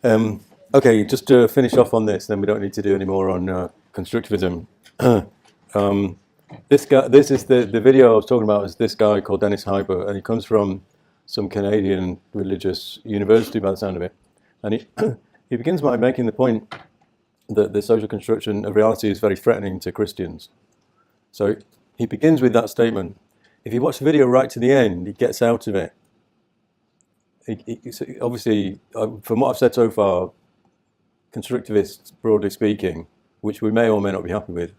Okay, just to finish off on this, then we don't need to do any more on constructivism. um, this is the video I was talking about. Is this guy called Dennis Hyber, and he comes from some Canadian religious university, by the sound of it, and he he begins by making the point that the social construction of reality is very threatening to Christians. So he begins with that statement. If you watch the video right to the end, he gets out of it. Obviously, from what I've said so far, constructivists, broadly speaking, which we may or may not be happy with,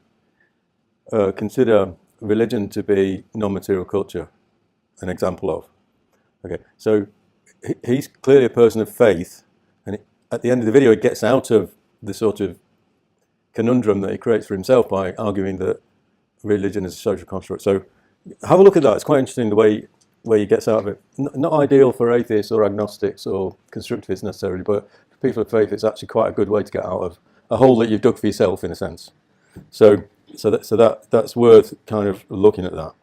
consider religion to be non-material culture, an example of. Okay, so he's clearly a person of faith, and at the end of the video, he gets out of the sort of conundrum that he creates for himself by arguing that religion is a social construct. So have a look at that. It's quite interesting the way he gets out of it. Not ideal for atheists or agnostics or constructivists necessarily, but for people of faith, it's actually quite a good way to get out of a hole that you've dug for yourself, in a sense. So that's worth kind of looking at that.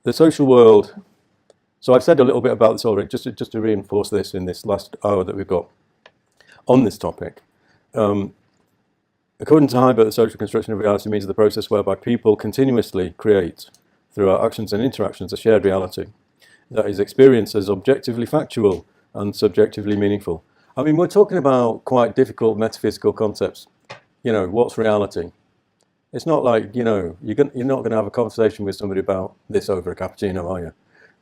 The social world. So I've said a little bit about this already, just to reinforce this in this last hour that we've got on this topic. According to Hyber, the social construction of reality means the process whereby people continuously create, through our actions and interactions, a shared reality that is experienced as objectively factual and subjectively meaningful. I mean, we're talking about quite difficult metaphysical concepts. You know, what's reality? It's not like, you know, you're not going to have a conversation with somebody about this over a cappuccino, are you?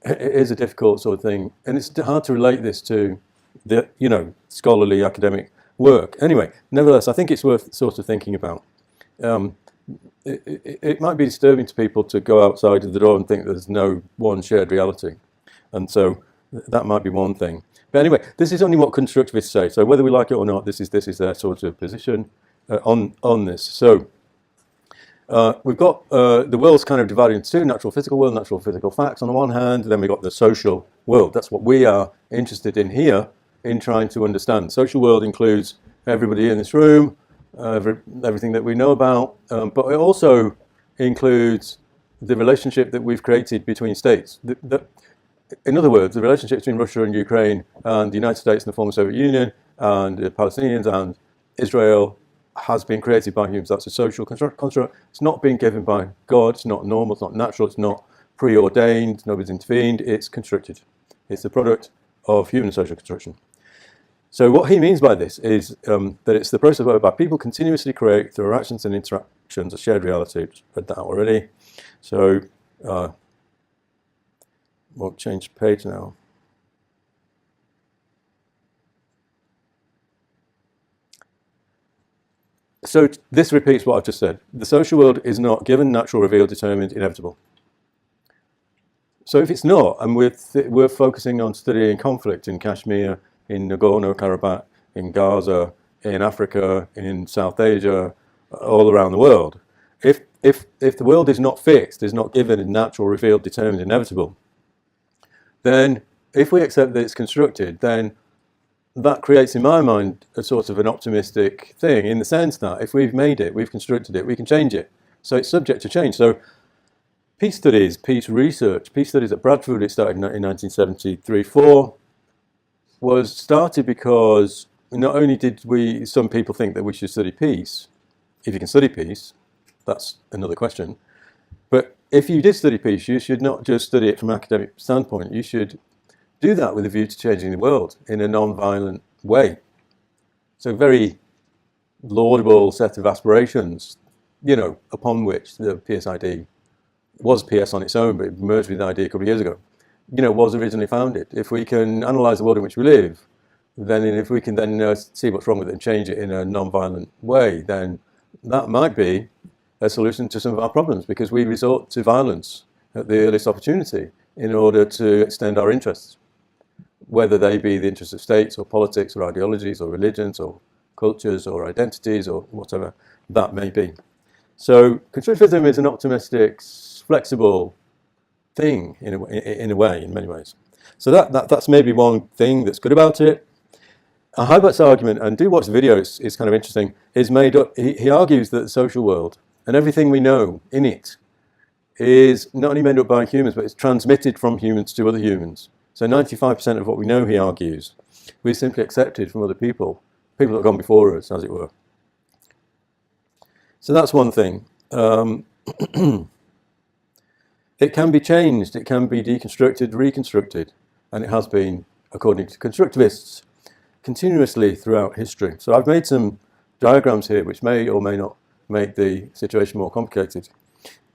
It is a difficult sort of thing, and it's hard to relate this to the, you know, scholarly academic work. Anyway, nevertheless, I think it's worth sort of thinking about. It might be disturbing to people to go outside of the door and think there's no one shared reality, and so that might be one thing. But anyway, this is only what constructivists say. So whether we like it or not, this is their sort of position on this. So. We've got the world's kind of divided into two: natural physical world, natural physical facts on the one hand, then we've got the social world. That's what we are interested in here in trying to understand. Social world includes everybody in this room, everything that we know about, but it also includes the relationship that we've created between states. In other words, the relationship between Russia and Ukraine and the United States and the former Soviet Union and the Palestinians and Israel has been created by humans. That's a social construct. It's not being given by God. It's not normal. It's not natural. It's not preordained. Nobody's intervened. It's constructed. It's the product of human social construction. So what he means by this is that it's the process whereby people continuously create through actions and interactions a shared reality. I've read that already. So we'll change page now. So this repeats what I've just said. The social world is not given, natural, revealed, determined, inevitable. So if it's not, and we're focusing on studying conflict in Kashmir, in Nagorno-Karabakh, in Gaza, in Africa, in South Asia, all around the world, if the world is not fixed, is not given, natural, revealed, determined, inevitable, then if we accept that it's constructed, then that creates in my mind a sort of an optimistic thing, in the sense that if we've made it, we've constructed it, we can change it. So it's subject to change. So peace studies, peace research, peace studies at Bradford, it started in 1973-4, was started because not only did some people think that we should study peace. If you can study peace, that's another question. But if you did study peace, you should not just study it from an academic standpoint. You should do that with a view to changing the world in a non-violent way. So a very laudable set of aspirations, you know, upon which the PSID was PS on its own, but it merged with the idea a couple of years ago, you know, was originally founded. If we can analyse the world in which we live, then if we can then see what's wrong with it and change it in a non-violent way, then that might be a solution to some of our problems, because we resort to violence at the earliest opportunity in order to extend our interests, whether they be the interests of states or politics or ideologies or religions or cultures or identities or whatever that may be. So constructivism is an optimistic, flexible thing in a way, in many ways. So that's maybe one thing that's good about it. Hybert's argument, and do watch the video, it's kind of interesting, is made up. He argues that the social world and everything we know in it is not only made up by humans, but it's transmitted from humans to other humans. So 95% of what we know, he argues, we simply accepted from other people that have gone before us, as it were. So that's one thing. It can be changed, it can be deconstructed, reconstructed, and it has been, according to constructivists, continuously throughout history. So I've made some diagrams here which may or may not make the situation more complicated.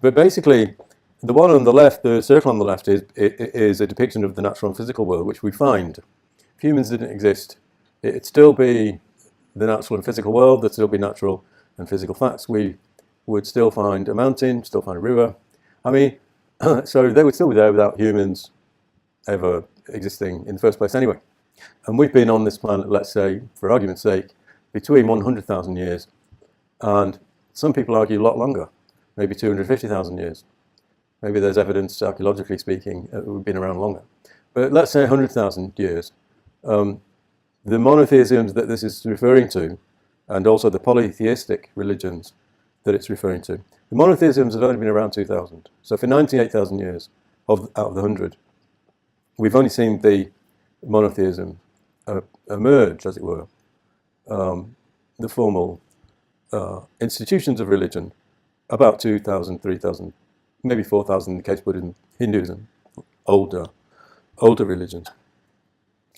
But basically, the one on the left, the circle on the left, is a depiction of the natural and physical world, which we find. If humans didn't exist, it'd still be the natural and physical world, there'd still be natural and physical facts. We would still find a mountain, still find a river. I mean, so they would still be there without humans ever existing in the first place anyway. And we've been on this planet, let's say, for argument's sake, between 100,000 years and some people argue a lot longer, maybe 250,000 years. Maybe there's evidence, archaeologically speaking, we've been around longer. But let's say 100,000 years. The monotheisms that this is referring to, and also the polytheistic religions that it's referring to, the monotheisms have only been around 2,000. So for 98,000 years out of the 100, we've only seen the monotheism emerge, as it were, the formal institutions of religion, about 2,000, 3,000, maybe 4,000 in the case of Buddhism, Hinduism, older religions.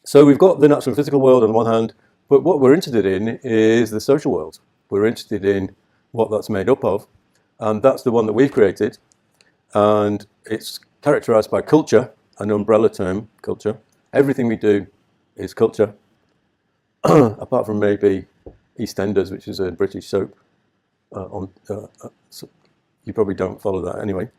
So we've got the natural and physical world on one hand, but what we're interested in is the social world. We're interested in what that's made up of, and that's the one that we've created, and it's characterized by culture, an umbrella term, culture. Everything we do is culture, apart from maybe EastEnders, which is a British soap. So you probably don't follow that anyway.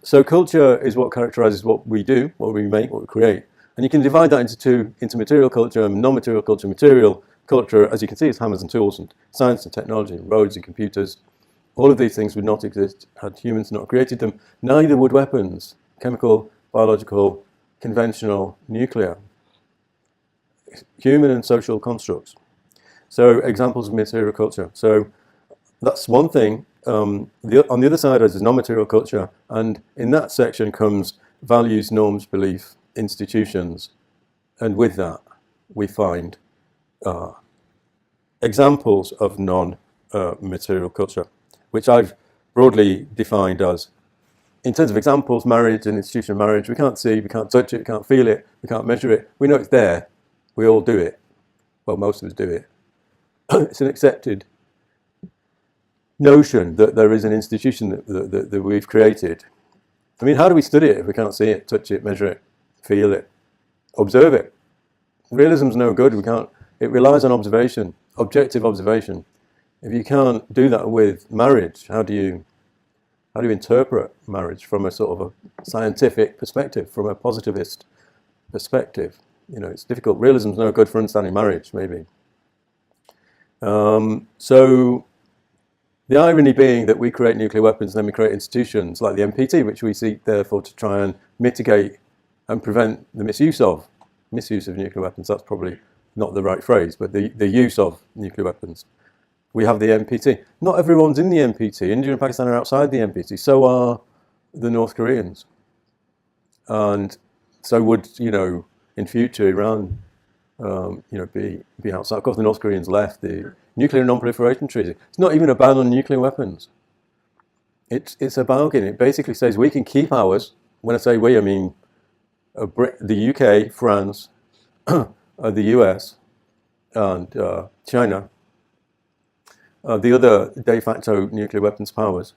So culture is what characterizes what we do, what we make, what we create. And you can divide that into material culture and non-material culture. Material culture, as you can see, is hammers and tools and science and technology and roads and computers. All of these things would not exist had humans not created them. Neither would weapons, chemical, biological, conventional, nuclear, human and social constructs. So examples of material culture. So that's one thing. On the other side is non-material culture, and in that section comes values, norms, belief, institutions, and with that we find examples of non-material culture, which I've broadly defined as, in terms of examples, marriage and institution of marriage. We can't see, we can't touch it, we can't feel it, we can't measure it. We know it's there. We all do it. Well, most of us do it. It's an accepted notion that there is an institution that we've created. I mean, how do we study it if we can't see it, touch it, measure it, feel it, observe it? Realism's no good. We can't. It relies on observation, objective observation. If you can't do that with marriage, how do you interpret marriage from a sort of a scientific perspective, from a positivist perspective? You know, it's difficult. Realism's no good for understanding marriage, maybe. So the irony being that we create nuclear weapons and then we create institutions like the NPT, which we seek therefore to try and mitigate and prevent the misuse of nuclear weapons. That's probably not the right phrase, but the use of nuclear weapons. We have the NPT. Not everyone's in the NPT. India and Pakistan are outside the NPT. So are the North Koreans. And so would, in future, Iran, be outside. Of course, the North Koreans left the Nuclear Non-Proliferation Treaty. It's not even a ban on nuclear weapons. It's a bargain. It basically says we can keep ours. When I say we, I mean the UK, France, the US, and China. The other de facto nuclear weapons powers.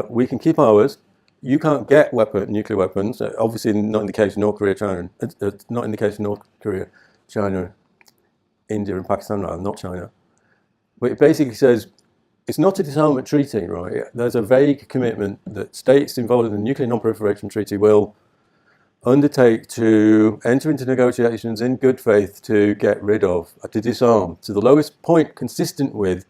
We can keep ours. You can't get nuclear weapons. Obviously, not in the case of North Korea, China. Not in the case of North Korea, China, India, and Pakistan. Rather, not China. But it basically says it's not a disarmament treaty, right? There's a vague commitment that states involved in the Nuclear Non-Proliferation Treaty will undertake to enter into negotiations in good faith to get rid of, to disarm, to the lowest point consistent with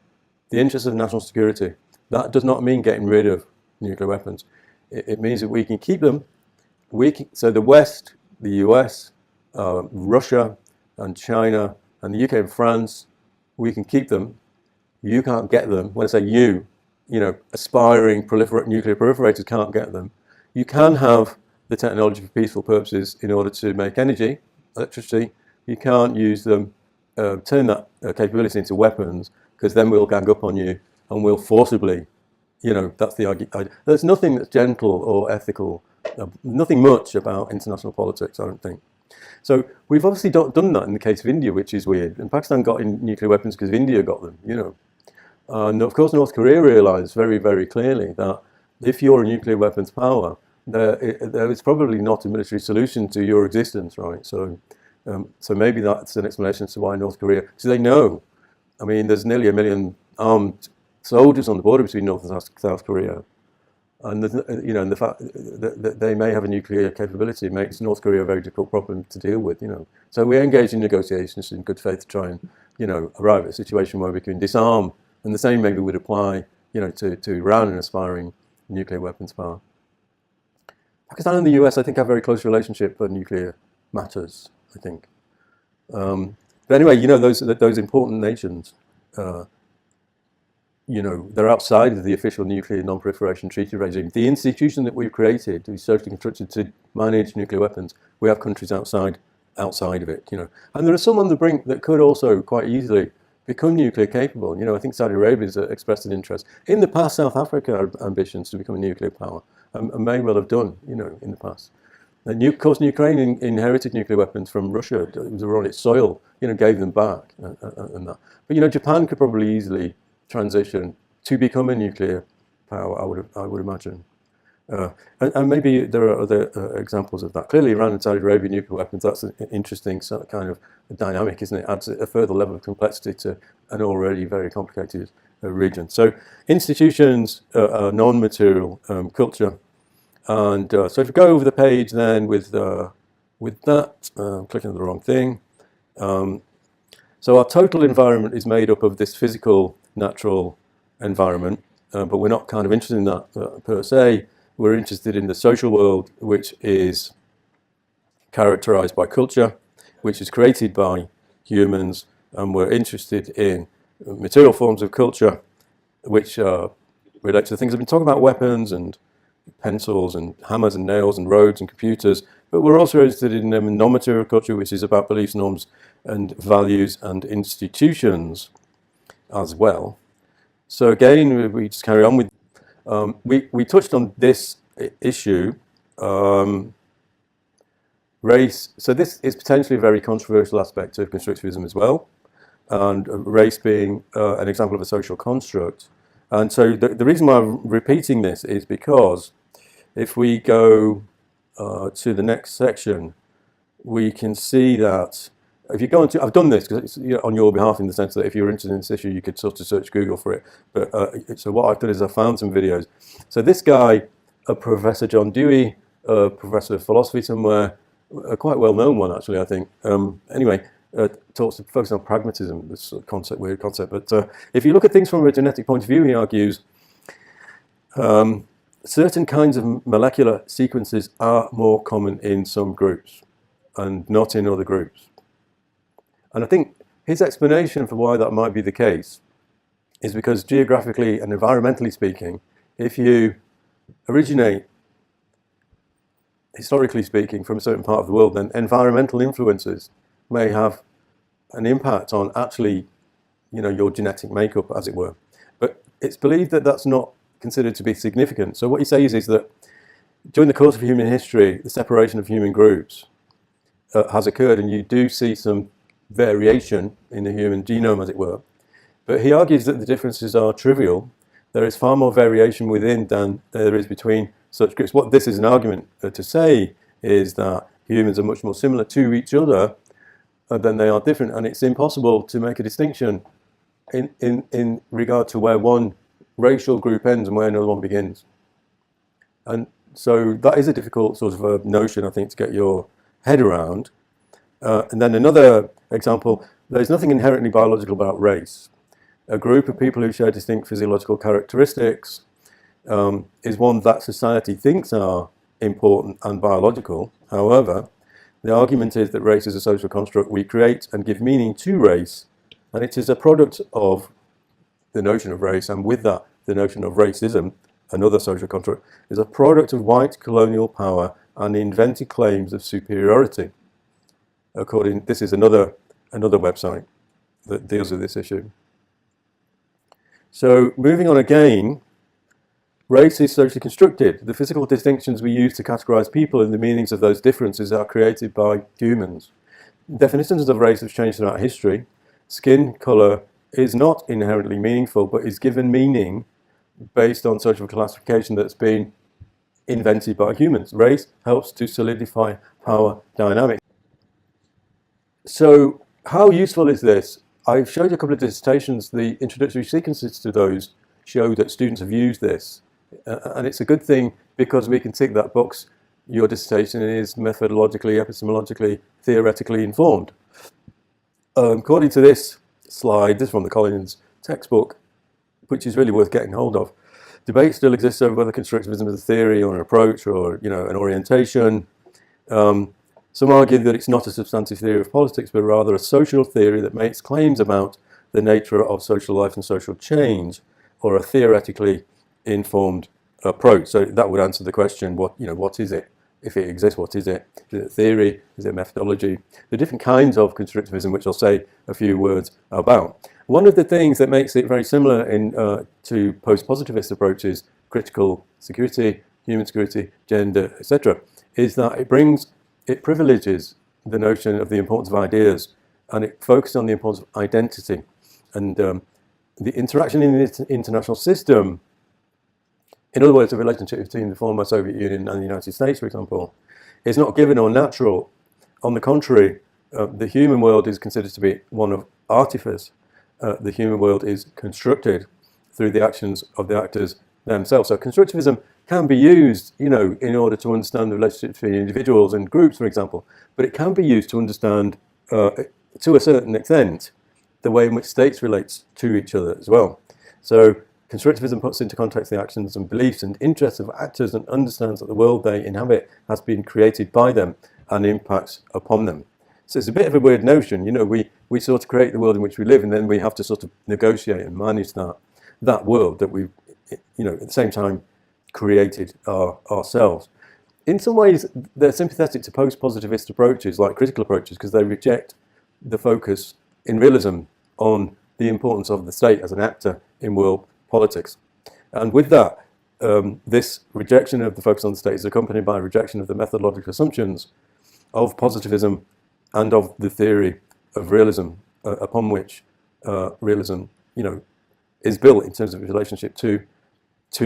the interests of national security. That does not mean getting rid of nuclear weapons. It means that we can keep them. So the West, the US, Russia, and China, and the UK and France, we can keep them. You can't get them. When I say you, aspiring nuclear proliferators can't get them. You can have the technology for peaceful purposes in order to make energy, electricity. You can't use them, turn that capability into weapons, because then we'll gang up on you and we'll forcibly, that's the idea. There's nothing that's gentle or ethical, nothing much about international politics, I don't think. So we've obviously done that in the case of India, which is weird. And Pakistan got in nuclear weapons because India got them, And of course, North Korea realized very, very clearly that if you're a nuclear weapons power, there is probably not a military solution to your existence, right? So maybe that's an explanation as to why North Korea. So they know. I mean, there's nearly 1 million armed soldiers on the border between North and South Korea, and and the fact that they may have a nuclear capability makes North Korea a very difficult problem to deal with. So we engage in negotiations in good faith to try and arrive at a situation where we can disarm, and the same maybe would apply to Iran, an aspiring nuclear weapons power. Pakistan and the US, I think, have a very close relationship on nuclear matters, I think. But anyway, those important nations, they're outside of the official nuclear non-proliferation treaty regime. The institution that we've created is socially constructed to manage nuclear weapons. We have countries outside of it, And there are some on the brink that could also quite easily become nuclear capable. I think Saudi Arabia has expressed an interest. In the past, South Africa had ambitions to become a nuclear power, and may well have done, in the past. And of course, Ukraine inherited nuclear weapons from Russia. It was on its soil, gave them back, and that. But Japan could probably easily transition to become a nuclear power. I would imagine. And maybe there are other examples of that. Clearly, Iran and Saudi Arabia nuclear weapons. That's an interesting sort of kind of dynamic, isn't it? Adds a further level of complexity to an already very complicated region. So institutions are non-material culture. And so if we go over the page then with that, clicking on the wrong thing. So our total environment is made up of this physical, natural environment, but we're not kind of interested in that per se. We're interested in the social world, which is characterized by culture, which is created by humans, and we're interested in material forms of culture, which relate to the things I've been talking about, weapons and pencils and hammers and nails and roads and computers, but we're also interested in non-material culture, which is about beliefs, norms and values and institutions as well. So again, we just carry on with, we touched on this issue, race. So this is potentially a very controversial aspect of constructivism as well, and race being an example of a social construct. And so the reason why I'm repeating this is because if we go to the next section, we can see that if you go into, I've done this because it's on your behalf in the sense that if you're interested in this issue, you could sort of search Google for it. But so what I've done is I found some videos. So this guy, Professor John Dewey, professor of philosophy somewhere, a quite well-known one actually, I think. Anyway, focuses on pragmatism, this concept, weird concept. But if you look at things from a genetic point of view, he argues certain kinds of molecular sequences are more common in some groups and not in other groups. And I think his explanation for why that might be the case is because geographically and environmentally speaking, if you originate, historically speaking, from a certain part of the world, then environmental influences may have an impact on actually, your genetic makeup, as it were. But it's believed that that's not considered to be significant. So what he says is that during the course of human history, the separation of human groups has occurred, and you do see some variation in the human genome, as it were. But he argues that the differences are trivial. There is far more variation within than there is between such groups. What this is an argument to say is that humans are much more similar to each other than they are different, and it's impossible to make a distinction in regard to where one racial group ends and where another one begins. And so that is a difficult sort of a notion, I think, to get your head around. And then another example, there's nothing inherently biological about race. A group of people who share distinct physiological characteristics is one that society thinks are important and biological. However, the argument is that race is a social construct we create and give meaning to race, and it is a product of the notion of race, and with that, the notion of racism, another social construct, is a product of white colonial power and invented claims of superiority. This is another website that deals with this issue. So moving on again, race is socially constructed. The physical distinctions we use to categorize people and the meanings of those differences are created by humans. Definitions of race have changed throughout history. Skin color is not inherently meaningful, but is given meaning based on social classification that's been invented by humans. Race helps to solidify power dynamics. So how useful is this? I've showed you a couple of dissertations. The introductory sequences to those show that students have used this. And it's a good thing because we can tick that box. Your dissertation is methodologically, epistemologically, theoretically informed. According to this slide, this is from the Collins textbook, which is really worth getting hold of. Debate still exists over whether constructivism is a theory or an approach or an orientation. Some argue that it's not a substantive theory of politics, but rather a social theory that makes claims about the nature of social life and social change, or a theoretically informed approach. So that would answer the question: what is it? If it exists, what is it? Is it theory? Is it methodology? The different kinds of constructivism, which I'll say a few words about. One of the things that makes it very similar to post-positivist approaches, critical security, human security, gender, etc., is that it privileges the notion of the importance of ideas, and it focuses on the importance of identity. And the interaction in the international system, in other words, the relationship between the former Soviet Union and the United States, for example, is not given or natural. On the contrary, the human world is considered to be one of artifice. The human world is constructed through the actions of the actors themselves. So constructivism can be used, in order to understand the relationship between individuals and groups, for example, but it can be used to understand, to a certain extent, the way in which states relate to each other as well. So constructivism puts into context the actions and beliefs and interests of actors and understands that the world they inhabit has been created by them and impacts upon them. So it's a bit of a weird notion, we sort of create the world in which we live, and then we have to sort of negotiate and manage that world that we've, at the same time created ourselves. In some ways, they're sympathetic to post-positivist approaches, like critical approaches, because they reject the focus in realism on the importance of the state as an actor in world politics. And with that, this rejection of the focus on the state is accompanied by a rejection of the methodological assumptions of positivism and of the theory of realism, upon which realism, is built in terms of its relationship to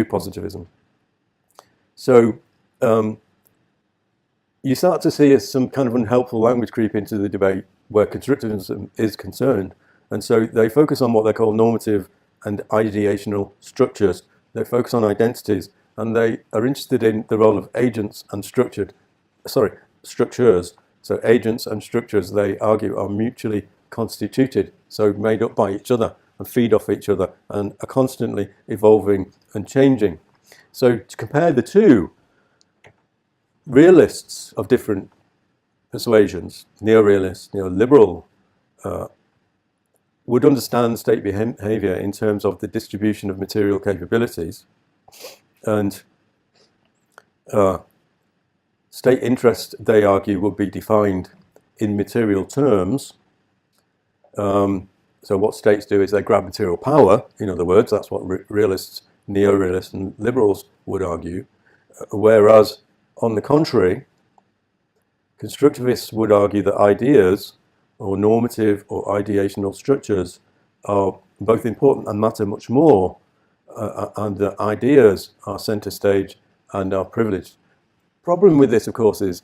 positivism. So you start to see some kind of unhelpful language creep into the debate where constructivism is concerned, and so they focus on what they call normative and ideational structures. They focus on identities, and they are interested in the role of agents and structures. So agents and structures, they argue, are mutually constituted, so made up by each other and feed off each other and are constantly evolving and changing. So to compare the two, realists of different persuasions, neo-realists, neo-liberal, would understand state behavior in terms of the distribution of material capabilities, and state interest, they argue, would be defined in material terms. So what states do is they grab material power, in other words, that's what realists, neo-realists and liberals would argue, whereas on the contrary, constructivists would argue that ideas or normative or ideational structures are both important and matter much more, and that ideas are centre stage and are privileged. Problem with this, of course, is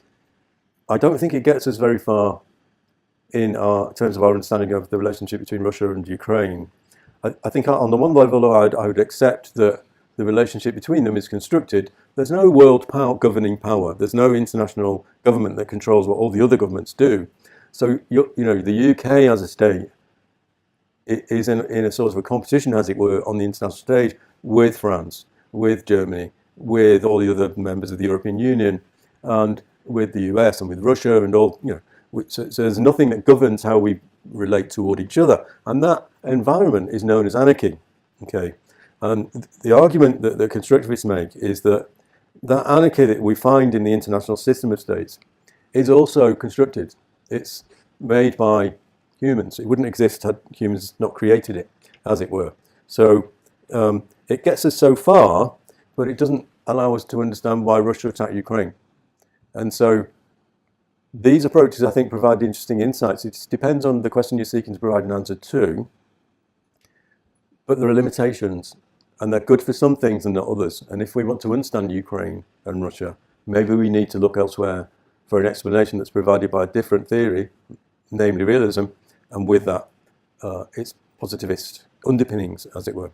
I don't think it gets us very far in terms of our understanding of the relationship between Russia and Ukraine. I think on the one level I would accept that the relationship between them is constructed. There's no world governing power. There's no international government that controls what all the other governments do. So the UK as a state is in a sort of a competition, as it were, on the international stage with France, with Germany, with all the other members of the European Union, and with the US and with Russia and all, so there's nothing that governs how we relate toward each other. And that environment is known as anarchy. Okay, and the argument that the constructivists make is that that anarchy that we find in the international system of states is also constructed. It's made by humans. It wouldn't exist had humans not created it, as it were. So it gets us so far, but it doesn't allow us to understand why Russia attacked Ukraine. And so these approaches, I think, provide interesting insights. It depends on the question you're seeking to provide an answer to, but there are limitations, and they're good for some things and not others. And if we want to understand Ukraine and Russia, maybe we need to look elsewhere for an explanation that's provided by a different theory, namely realism, and with that, its positivist underpinnings, as it were.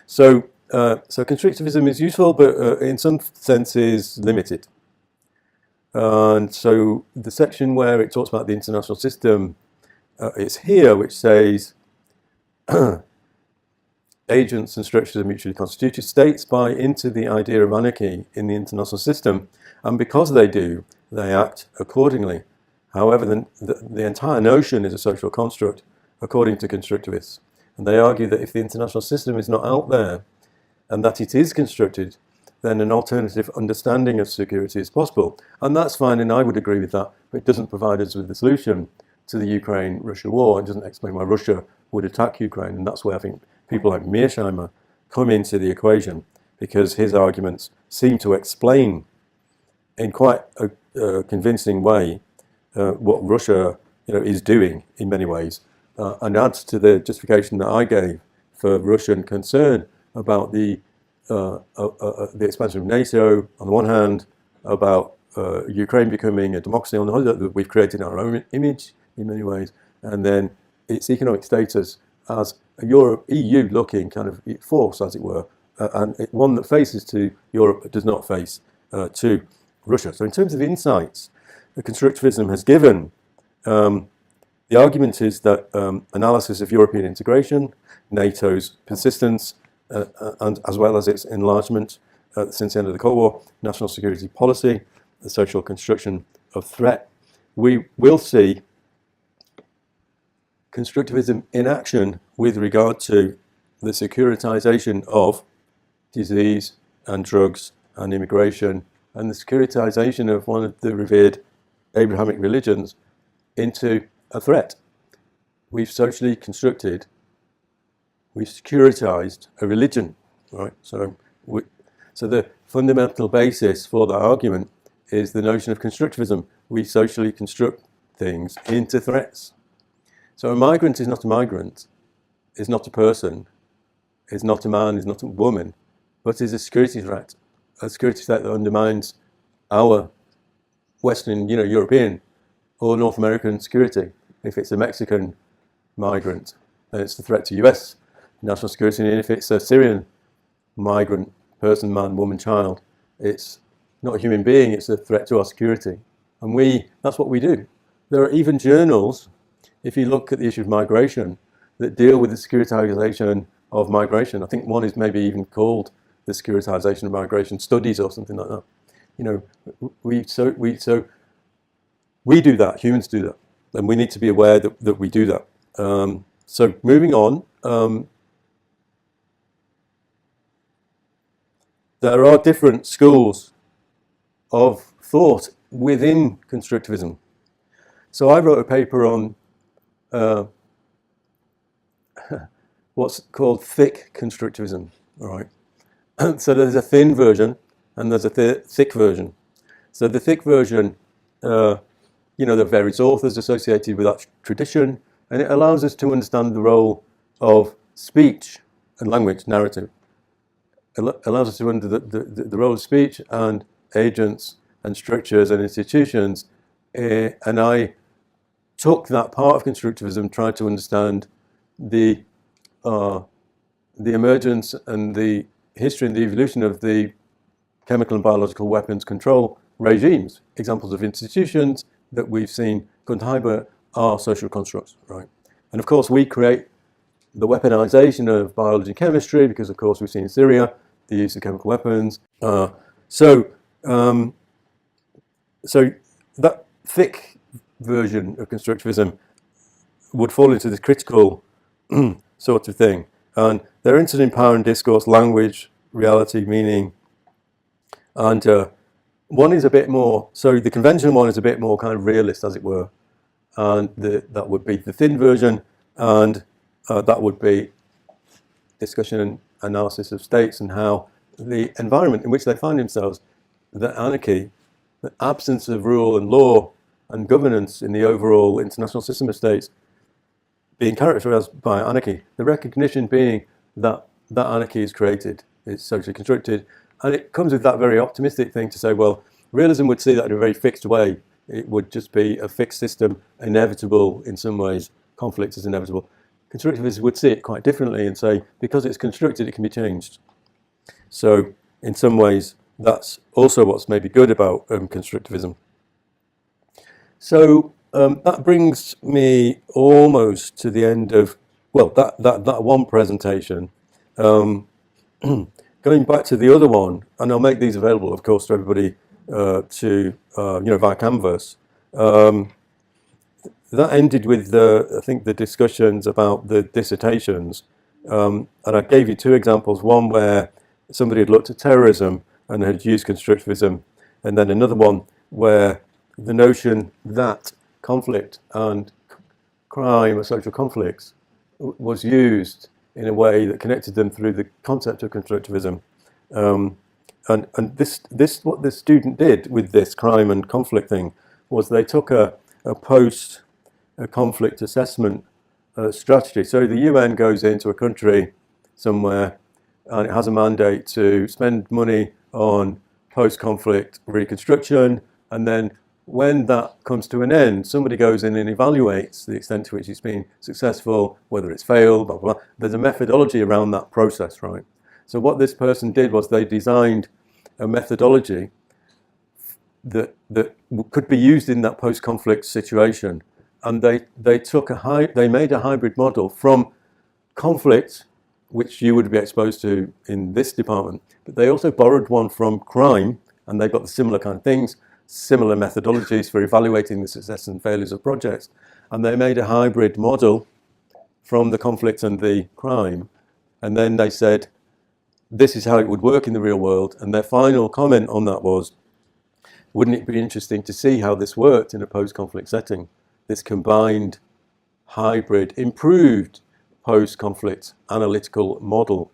So constructivism is useful, but in some sense is limited. And so the section where it talks about the international system is here, which says agents and structures are mutually constituted. States buy into the idea of anarchy in the international system, and because they do, they act accordingly. However, the entire notion is a social construct, according to constructivists. And they argue that if the international system is not out there, and that it is constructed, then an alternative understanding of security is possible. And that's fine, and I would agree with that, but it doesn't provide us with the solution to the Ukraine-Russia war. It doesn't explain why Russia would attack Ukraine, and that's where I think people like Mearsheimer come into the equation, because his arguments seem to explain in quite a convincing way what Russia is doing in many ways, and adds to the justification that I gave for Russian concern about the expansion of NATO on the one hand, about Ukraine becoming a democracy on the other, that we've created our own image in many ways, and then its economic status as a EU-looking kind of force, as it were, and one that faces to Europe but does not face to Russia. So in terms of insights that constructivism has given, the argument is that analysis of European integration, NATO's persistence, and as well as its enlargement since the end of the Cold War, national security policy, the social construction of threat, we will see constructivism in action with regard to the securitization of disease and drugs and immigration, and the securitization of one of the revered Abrahamic religions into a threat. We've socially constructed, we've securitized a religion, right? So the fundamental basis for that argument is the notion of constructivism. We socially construct things into threats. So a migrant is not a migrant, is not a person, is not a man, is not a woman, but is a security threat that undermines our Western, European or North American security. If it's a Mexican migrant, then it's a threat to US national security, and if it's a Syrian migrant, person, man, woman, child, it's not a human being, it's a threat to our security. And that's what we do. There are even journals, if you look at the issue of migration, that deal with the securitization of migration. I think one is maybe even called the securitization of migration studies or something like that. We do that, humans do that, and we need to be aware that we do that. So moving on, there are different schools of thought within constructivism. So I wrote a paper on what's called thick constructivism, all right? So there's a thin version and there's a thick version. So the thick version, there are various authors associated with that tradition, and it allows us to understand the role of speech and language, narrative. It allows us to understand the role of speech and agents and structures and institutions. And I took that part of constructivism, tried to understand the emergence and the history and the evolution of the chemical and biological weapons control regimes. Examples of institutions that we've seen Gundheimer are social constructs, right? And of course we create the weaponization of biology and chemistry because of course we've seen in Syria the use of chemical weapons. So that thick version of constructivism would fall into this critical sort of thing. And they're interested in power and discourse, language, reality, meaning, And one is a bit more, so the conventional one is a bit more kind of realist, as it were. And that would be the thin version, and that would be discussion and analysis of states and how the environment in which they find themselves, the anarchy, the absence of rule and law and governance in the overall international system of states being characterized by anarchy, the recognition being that that anarchy is created, it's socially constructed, and it comes with that very optimistic thing to say, well, realism would see that in a very fixed way. It would just be a fixed system, inevitable in some ways, conflict is inevitable. Constructivists would see it quite differently and say, because it's constructed, it can be changed. So in some ways, that's also what's maybe good about constructivism. So that brings me almost to the end of, well, that one presentation. Going back to the other one, and I'll make these available, of course, to everybody via Canvas. That ended with I think the discussions about the dissertations, and I gave you two examples. One where somebody had looked at terrorism and had used constructivism, and then another one where the notion that conflict and crime or social conflicts was used in a way that connected them through the concept of constructivism. And this what the student did with this crime and conflict thing was they took a post-conflict assessment strategy. So the UN goes into a country somewhere and it has a mandate to spend money on post-conflict reconstruction, and then when that comes to an end, somebody goes in and evaluates the extent to which it's been successful, whether it's failed, blah, blah, blah. There's a methodology around that process, right? So what this person did was they designed a methodology that could be used in that post-conflict situation, and they made a hybrid model from conflict, which you would be exposed to in this department, but they also borrowed one from crime, and they got the similar kind of things, similar methodologies for evaluating the success and failures of projects, and they made a hybrid model from the conflict and the crime, and then they said this is how it would work in the real world, and their final comment on that was, wouldn't it be interesting to see how this worked in a post-conflict setting, this combined hybrid improved post-conflict analytical model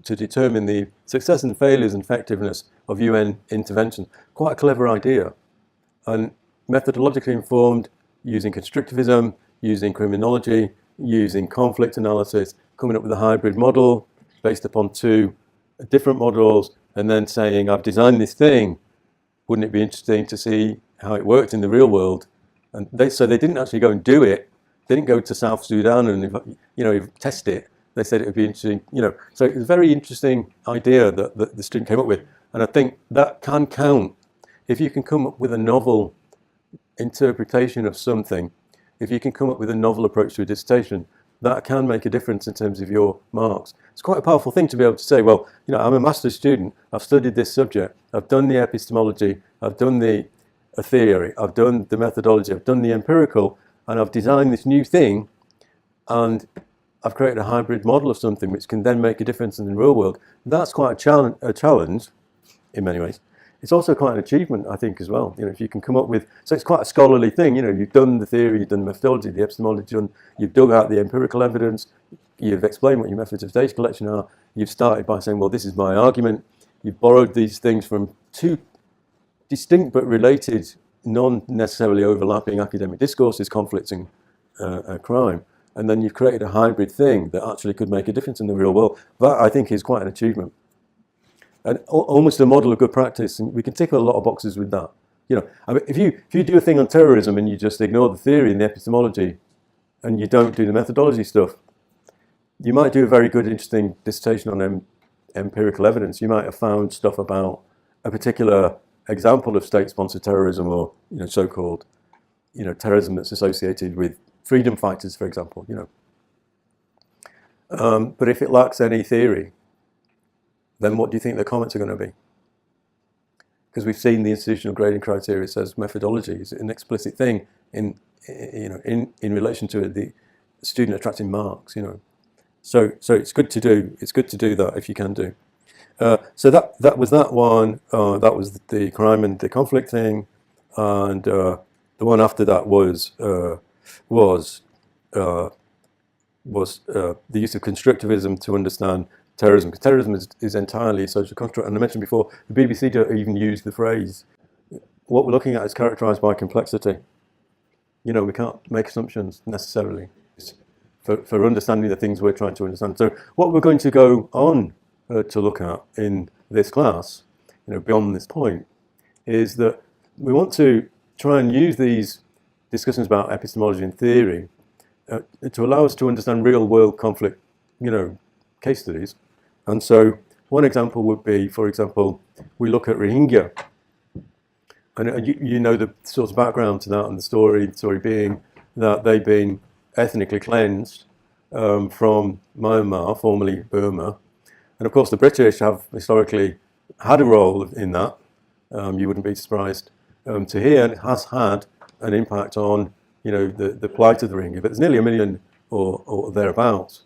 to determine the success and failures and effectiveness of UN intervention. Quite a clever idea, and methodologically informed, using constructivism, using criminology, using conflict analysis, coming up with a hybrid model based upon two different models, and then saying, I've designed this thing, wouldn't it be interesting to see how it worked in the real world? And so they didn't actually go and do it. They didn't go to South Sudan and test it. They said it would be interesting, So it was a very interesting idea that the student came up with, and I think that can count if you can come up with a novel interpretation of something. If you can come up with a novel approach to a dissertation, that can make a difference in terms of your marks. It's quite a powerful thing to be able to say, well, I'm a master's student, I've studied this subject, I've done the epistemology, I've done the theory, I've done the methodology, I've done the empirical, and I've designed this new thing, and I've created a hybrid model of something which can then make a difference in the real world. That's quite a challenge in many ways. It's also quite an achievement, I think, as well. If you can come up with, so it's quite a scholarly thing. You've done the theory, you've done the methodology, the epistemology, you've dug out the empirical evidence, you've explained what your methods of data collection are. You've started by saying, well, this is my argument. You've borrowed these things from two distinct but related, non-necessarily overlapping academic discourses, conflicts and crime. And then you've created a hybrid thing that actually could make a difference in the real world. That, I think, is quite an achievement. And almost a model of good practice, and we can tick a lot of boxes with that. If you do a thing on terrorism and you just ignore the theory and the epistemology, and you don't do the methodology stuff, you might do a very good, interesting dissertation on empirical evidence. You might have found stuff about a particular example of state-sponsored terrorism, or so-called terrorism that's associated with freedom fighters, for example. But if it lacks any theory, then what do you think the comments are going to be? Because we've seen the institutional grading criteria says methodology is an explicit thing in relation to the student attracting marks. So it's good to do. It's good to do that if you can do. So that was that one. That was the crime and the conflict thing, and the one after that was the use of constructivism to understand terrorism. Because terrorism is entirely a social construct. And I mentioned before, the BBC don't even use the phrase. What we're looking at is characterized by complexity. You know, we can't make assumptions necessarily for understanding the things we're trying to understand. So what we're going to go on to look at in this class, you know, beyond this point, is that we want to try and use these discussions about epistemology and theory to allow us to understand real-world conflict, you know, case studies. And so one example would be, for example, we look at Rohingya. And you know the sort of background to that, and the story being that they've been ethnically cleansed from Myanmar, formerly Burma. And of course the British have historically had a role in that. You wouldn't be surprised to hear, and it has had an impact on, you know, the plight of the Rohingya. But there's nearly 1 million or thereabouts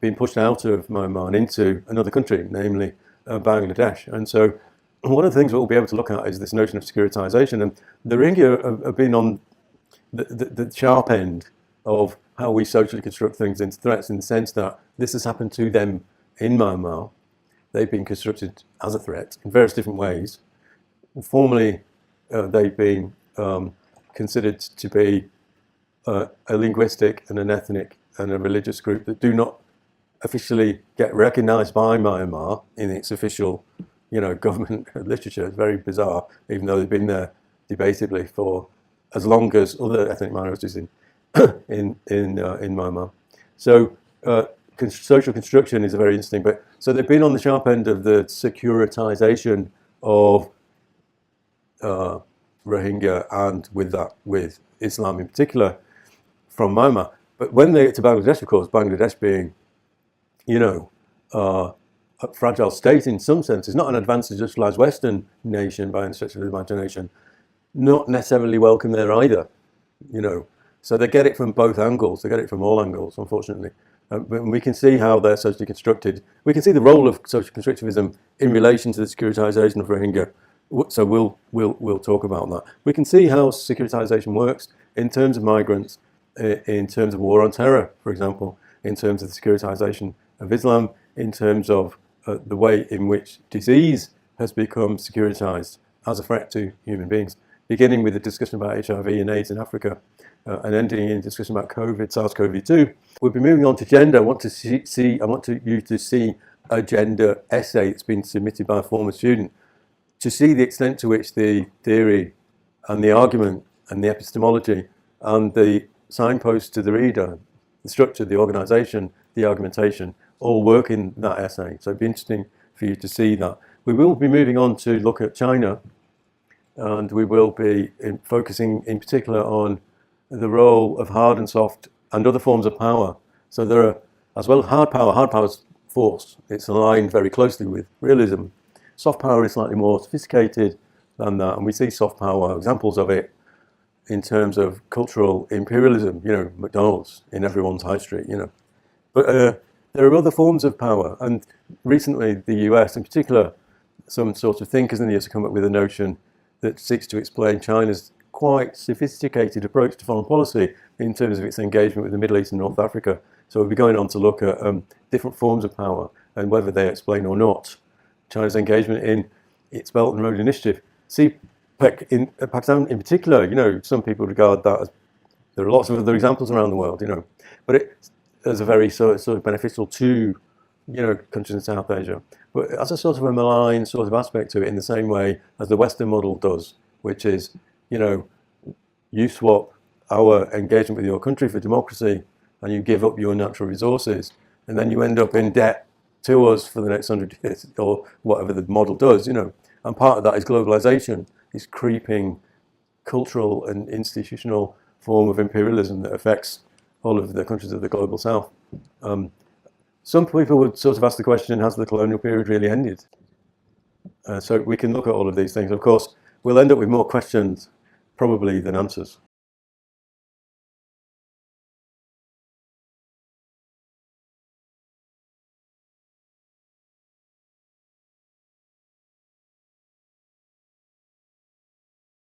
being pushed out of Myanmar and into another country, namely Bangladesh. And so one of the things we'll be able to look at is this notion of securitization. And the Rohingya have been on the sharp end of how we socially construct things into threats, in the sense that this has happened to them in Myanmar. They've been constructed as a threat in various different ways. Formerly, they've been considered to be a linguistic and an ethnic and a religious group that do not officially get recognized by Myanmar in its official, you know, government literature. It's very bizarre, even though they've been there debatably for as long as other ethnic minorities in Myanmar. So social construction is a very interesting. But so they've been on the sharp end of the securitization of Rohingya, and with that, with Islam in particular, from Myanmar. But when they get to Bangladesh, of course, Bangladesh being, you know, a fragile state in some sense, is not an advanced industrialized Western nation by any stretch of the imagination, not necessarily welcome there either, you know. So they get it from both angles. They get it from all angles, unfortunately. But we can see how they're socially constructed. We can see the role of social constructivism in relation to the securitization of Rohingya. So we'll talk about that. We can see how securitization works in terms of migrants, in terms of war on terror, for example, in terms of the securitization of Islam, in terms of the way in which disease has become securitized as a threat to human beings, beginning with the discussion about HIV and AIDS in Africa, and ending in discussion about COVID, SARS-CoV-2. We'll be moving on to gender. I want you to see a gender essay that's been submitted by a former student, to see the extent to which the theory and the argument and the epistemology and the signpost to the reader, the structure, the organization, the argumentation, all work in that essay. So it'd be interesting for you to see that. We will be moving on to look at China, and we will be focusing in particular on the role of hard and soft and other forms of power. So there are, as well, hard power's force. It's aligned very closely with realism. Soft power is slightly more sophisticated than that, and we see soft power, examples of it, in terms of cultural imperialism, you know, McDonald's in everyone's high street, you know. But there are other forms of power, and recently the US, in particular, some sort of thinkers in the US have come up with a notion that seeks to explain China's quite sophisticated approach to foreign policy in terms of its engagement with the Middle East and North Africa. So we'll be going on to look at different forms of power and whether they explain or not China's engagement in its Belt and Road Initiative. CPEC in Pakistan in particular, you know, some people regard that as, there are lots of other examples around the world, you know, but it as a very sort of beneficial to, you know, countries in South Asia, but as a sort of a malign sort of aspect to it, in the same way as the Western model does, which is, you know, you swap our engagement with your country for democracy, and you give up your natural resources, and then you end up in debt to us for the next 100 years, or whatever the model does, you know. And part of that is globalization, this creeping cultural and institutional form of imperialism that affects all of the countries of the global south. Some people would sort of ask the question, has the colonial period really ended? So we can look at all of these things. Of course, we'll end up with more questions probably than answers.